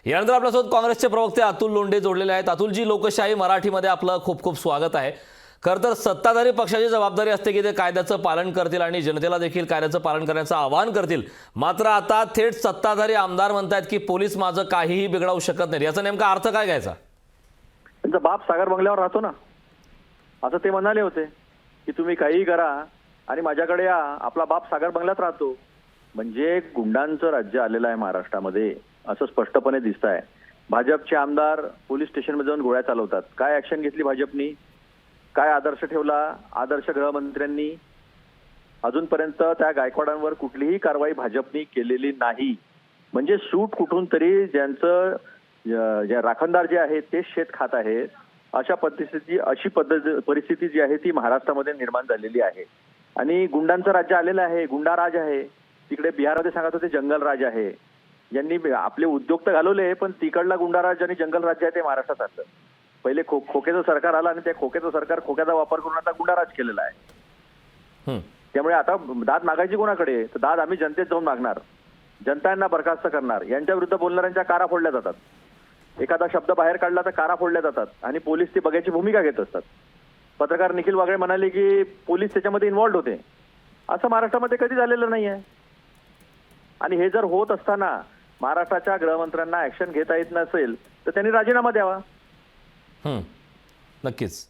यानंतर आपल्यासोबत काँग्रेसचे प्रवक्ते अतुल लोंढे जोडलेले आहेत। अतुलजी, लोकशाही मराठीमध्ये आपलं खूप खूप स्वागत आहे। खरं तर सत्ताधारी पक्षाची जबाबदारी असते की ते कायद्याचं पालन करतील आणि जनतेला देखील कायद्याचं पालन करण्याचं आवाहन करतील। मात्र आता थेट सत्ताधारी आमदार म्हणतात की पोलीस माझं काहीही बिघडवू शकत नाही। याचा नेमका अर्थ काय घ्यायचा? त्यांचा बाप सागर बंगल्यावर राहतो ना, असं ते म्हणाले होते की तुम्ही काहीही करा आणि माझ्याकडे या, आपला बाप सागर बंगल्यात राहतो। म्हणजे गुंडांचं राज्य आलेलं आहे महाराष्ट्रामध्ये असं स्पष्टपणे दिसत आहे। भाजपचे आमदार पोलीस स्टेशनमध्ये जाऊन गोळ्या चालवतात। काय ऍक्शन घेतली भाजपनी? काय आदर्श ठेवला आदर्श गृहमंत्र्यांनी? अजूनपर्यंत त्या गायकवाडांवर कुठलीही कारवाई भाजपनी केलेली नाही। म्हणजे सूट कुठून तरी ज्यांचं जे राखणदार जे आहे ते शेत खात आहेत, अशा परिस्थिती जी आहे ती महाराष्ट्रामध्ये निर्माण झालेली आहे। आणि गुंडांचं राज्य आलेलं आहे, गुंडाराज आहे। तिकडे बिहारमध्ये सांगत होते जंगल राज आहे। यांनी आपले उद्योग तर घालवले, पण तिकडला गुंडाराज आणि जंगल राज्य आहे ते महाराष्ट्रात आलं। पहिले खोक्याचं सरकार आलं आणि त्या खोक्याचं सरकार खोक्याचा वापर करून आता गुंडाराज केलेला आहे। त्यामुळे आता दाद मागायची कोणाकडे? तर दाद आम्ही जनतेत जाऊन मागणार, जनता यांना बरखास्त करणार। यांच्या विरुद्ध बोलणाऱ्यांच्या कारा फोडल्या जातात, एखादा शब्द बाहेर काढला तर कारा फोडल्या जातात आणि पोलीस ती बघायची भूमिका घेत असतात। पत्रकार निखिल वागळे म्हणाले की पोलीस त्याच्यामध्ये इन्व्हॉल्ड होते। असं महाराष्ट्रामध्ये कधी झालेलं नाही आहे। आणि हे जर होत असताना महाराष्ट्राच्या गृहमंत्र्यांना ऍक्शन घेता येत नसेल तर त्यांनी राजीनामा द्यावा। नक्कीच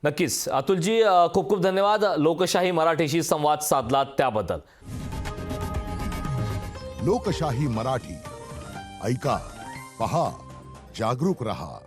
नक्कीच अतुलजी, खूप खूप धन्यवाद लोकशाही मराठीशी संवाद साधला त्याबद्दल। लोकशाही मराठी ऐका, पहा, जागरूक रहा।